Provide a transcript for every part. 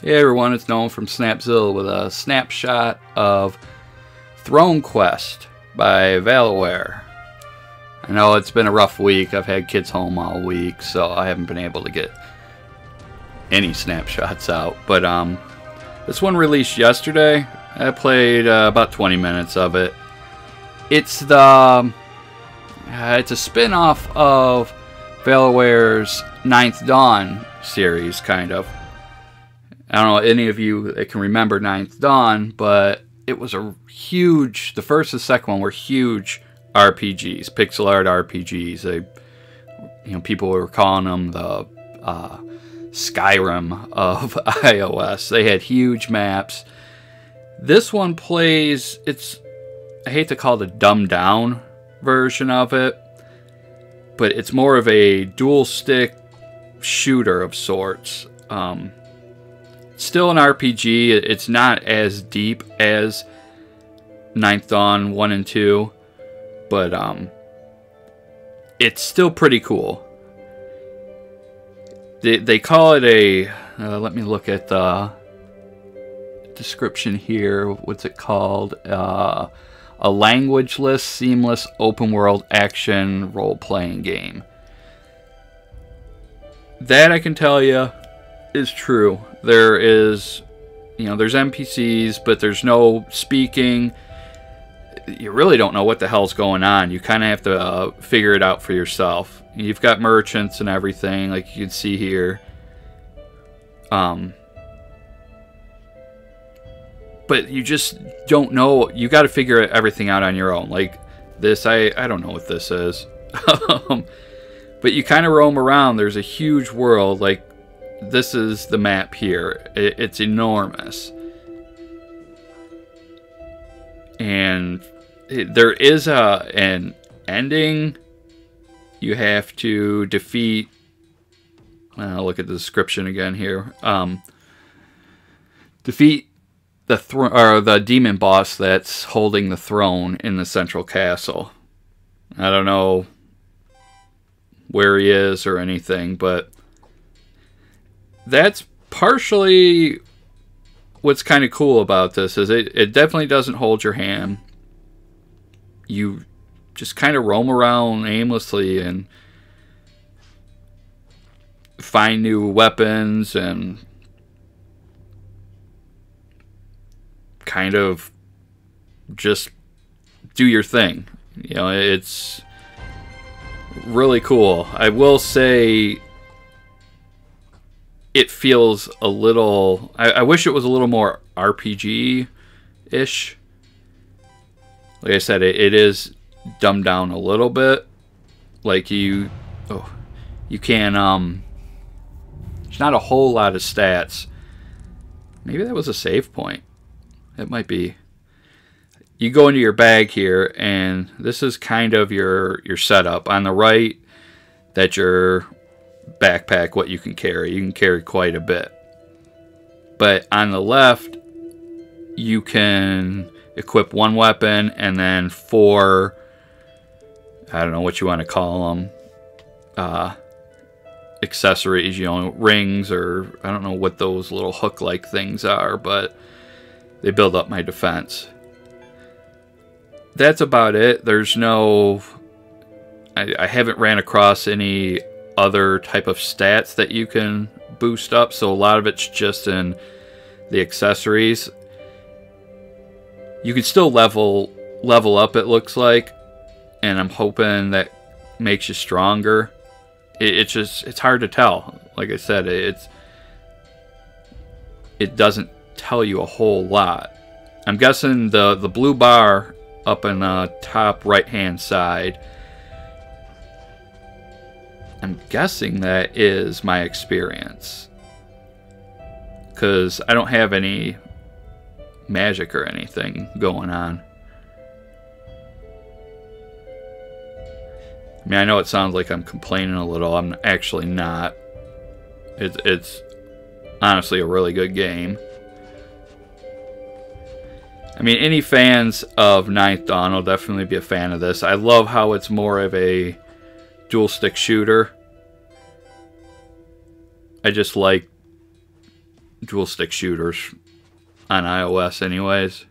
Hey everyone, it's Nolan from Snapzilla with a snapshot of Throne Quest by Valoware. I know it's been a rough week. I've had kids home all week, so I haven't been able to get any snapshots out. But this one released yesterday. I played about 20 minutes of it. It's a spin-off of Valaware's Ninth Dawn series, kind of. I don't know any of you that can remember Ninth Dawn, but it was a huge, the first and second one were huge RPGs, pixel art RPGs. People were calling them the Skyrim of iOS. They had huge maps. This one plays, I hate to call it a dumbed down version of it, but it's more of a dual stick shooter of sorts. Still an RPG. It's not as deep as Ninth Dawn 1 and 2, but it's still pretty cool. They call it a, let me look at the description here. What's it called? A languageless, seamless, open-world action role-playing game. That I can tell you is true. There's NPCs, but there's no speaking. You really don't know what the hell's going on. You kind of have to figure it out for yourself. You've got merchants and everything, like you can see here. But you just don't know. You got to figure everything out on your own. Like this, I don't know what this is. But you kind of roam around. There's a huge world. Like, this is the map here. It's enormous. And there is an ending. You have to defeat... I'll look at the description again here. Defeat the demon boss that's holding the throne in the central castle. I don't know where he is or anything, but that's partially what's kind of cool about this. Is it definitely doesn't hold your hand. You just kind of roam around aimlessly and find new weapons and kind of just do your thing. It's really cool. I will say it feels a little... I wish it was a little more RPG-ish. Like I said, it is dumbed down a little bit. Like you can... There's not a whole lot of stats. Maybe that was a save point. It might be. You go into your bag here, and this is kind of your setup. On the right, that's your backpack, what you can carry. You can carry quite a bit. But on the left, you can equip one weapon and then 4, I don't know what you want to call them, accessories, rings, or I don't know what those little hook-like things are, but they build up my defense. That's about it. There's no... I haven't ran across any other type of stats that you can boost up, so a lot of it's just in the accessories. You can still level up, it looks like, and I'm hoping that makes you stronger. It's hard to tell. Like I said, it doesn't tell you a whole lot. I'm guessing the blue bar up in the top right hand side, I'm guessing that is my experience, because I don't have any magic or anything going on. I mean, I know it sounds like I'm complaining a little. I'm actually not. It's honestly a really good game. I mean, any fans of Ninth Dawn will definitely be a fan of this. I love how it's more of a dual stick shooter. I just like dual stick shooters on iOS anyways.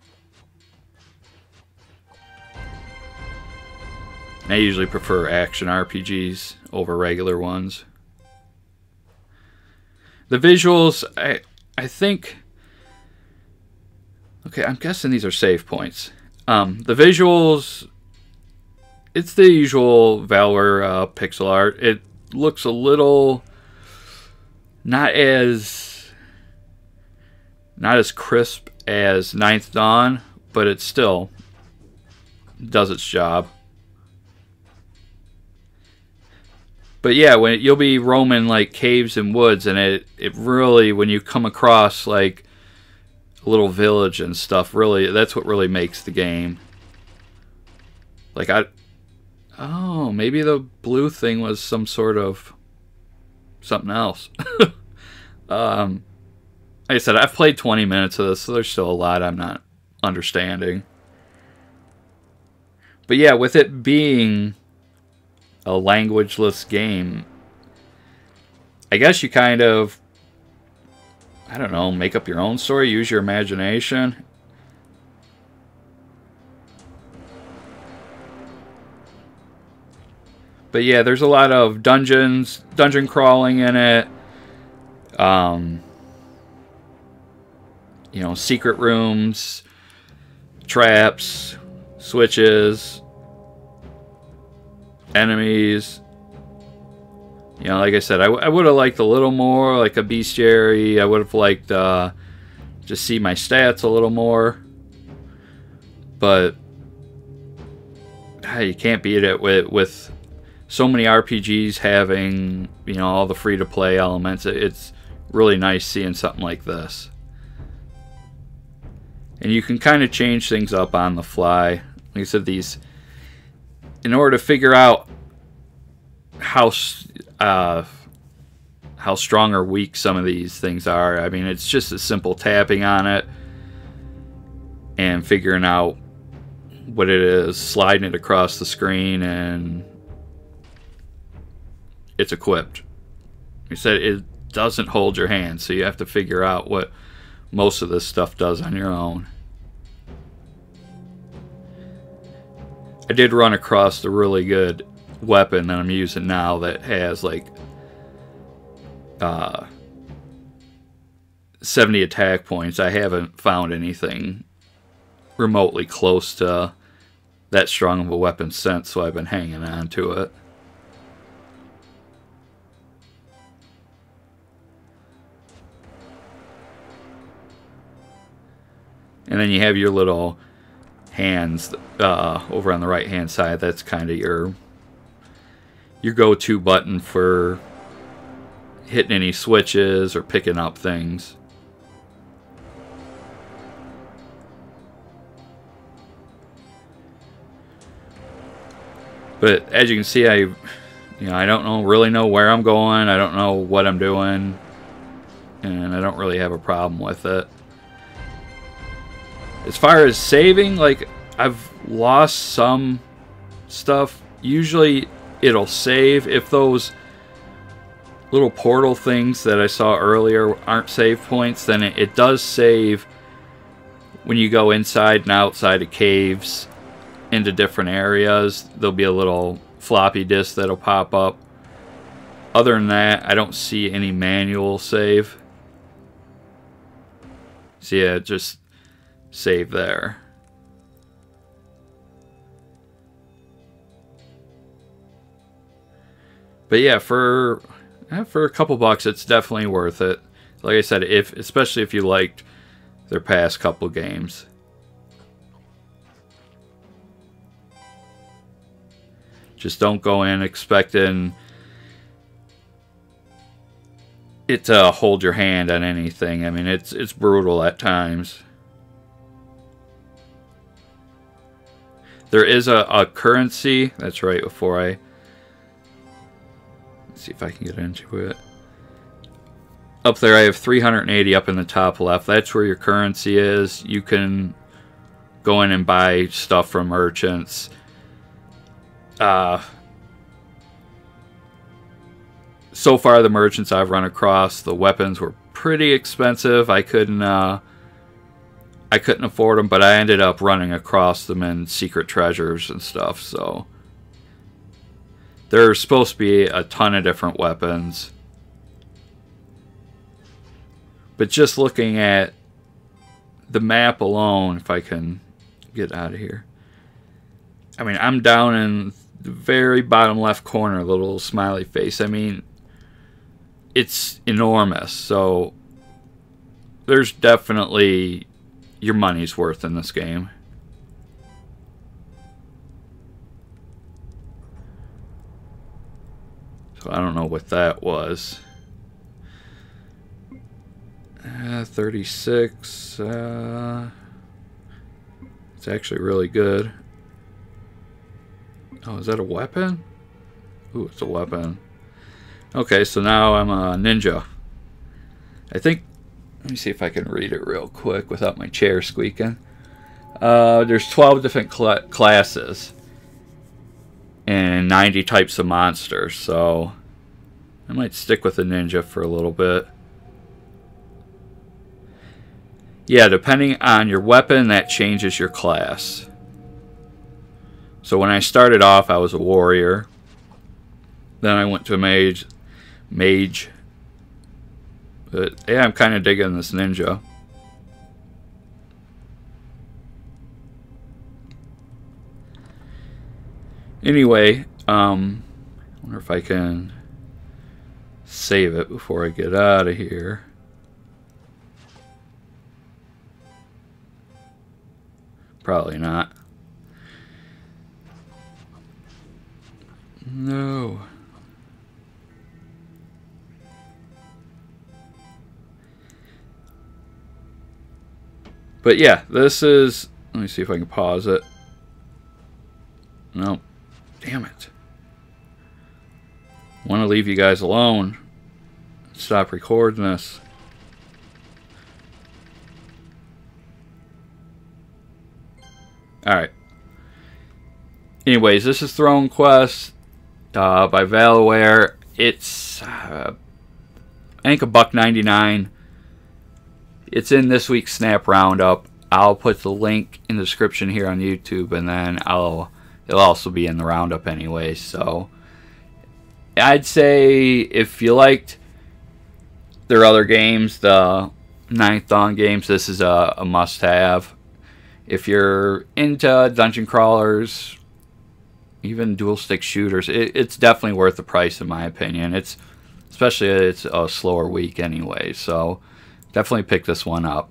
I usually prefer action RPGs over regular ones. The visuals, I think... Okay, I'm guessing these are save points. The visuals, it's the usual Valoware pixel art. It looks a little not as crisp as Ninth Dawn, but it still does its job. But yeah, when you'll be roaming like caves and woods, and it really, when you come across like a little village and stuff, really, that's what really makes the game. Like oh, maybe the blue thing was some sort of something else. Like I said, I've played 20 minutes of this, so there's still a lot I'm not understanding. But yeah, with it being a languageless game, I guess you kind of, I don't know, make up your own story, use your imagination. But yeah, there's a lot of dungeon crawling in it. You know, secret rooms, traps, switches, enemies. You know, like I said, I would have liked a little more, like a bestiary. I would have liked just see my stats a little more. But you can't beat it with so many RPGs having, you know, all the free-to-play elements. It's really nice seeing something like this. And you can kind of change things up on the fly. Like I said, these, in order to figure out how strong or weak some of these things are, I mean, it's just a simple tapping on it and figuring out what it is, sliding it across the screen, and it's equipped. Like I said, it doesn't hold your hand, so you have to figure out what most of this stuff does on your own. I did run across the really good weapon that I'm using now that has like 70 attack points. I haven't found anything remotely close to that strong of a weapon since, so I've been hanging on to it. And then you have your little hands over on the right hand side. That's kind of your go-to button for hitting any switches or picking up things. But as you can see, I don't really know where I'm going. I don't know what I'm doing, and I don't really have a problem with it. As far as saving, like, I've lost some stuff. Usually it'll save. If those little portal things that I saw earlier aren't save points, then it does save when you go inside and outside of caves into different areas. There'll be a little floppy disk that'll pop up. Other than that, I don't see any manual save. So yeah, just save there. But yeah, for a couple bucks, it's definitely worth it. Like I said, especially if you liked their past couple games. Just don't go in expecting it to hold your hand on anything. I mean, it's brutal at times. There is a currency. That's right, before I... Let's see if I can get into it. Up there I have 380 up in the top left. That's where your currency is. You can go in and buy stuff from merchants. So far the merchants I've run across, the weapons were pretty expensive. I couldn't afford them, but I ended up running across them in secret treasures and stuff. So there's supposed to be a ton of different weapons. But just looking at the map alone, if I can get out of here. I mean, I'm down in the very bottom left corner, the little smiley face. I mean, it's enormous. So there's definitely your money's worth in this game. So I don't know what that was. 36. It's actually really good. Oh, is that a weapon? Ooh, it's a weapon. Okay, so now I'm a ninja. I think, let me see if I can read it real quick without my chair squeaking. There's 12 different classes and 90 types of monsters, so I might stick with the ninja for a little bit. Yeah, depending on your weapon, that changes your class. So when I started off, I was a warrior. Then I went to a mage. But yeah, I'm kind of digging this ninja. Anyway, I wonder if I can save it before I get out of here. Probably not. No. But yeah, this is... Let me see if I can pause it. No. Damn it. I want to leave you guys alone. Stop recording this. Alright. Anyways, this is Throne Quest by Valoware. It's I think $1.99. It's in this week's Snap Roundup. I'll put the link in the description here on YouTube, and then it'll also be in the Roundup anyway. So I'd say if you liked their other games, the Ninth Dawn games, this is a must-have. If you're into dungeon crawlers, even dual stick shooters, it's definitely worth the price in my opinion. Especially it's a slower week anyway, so definitely pick this one up.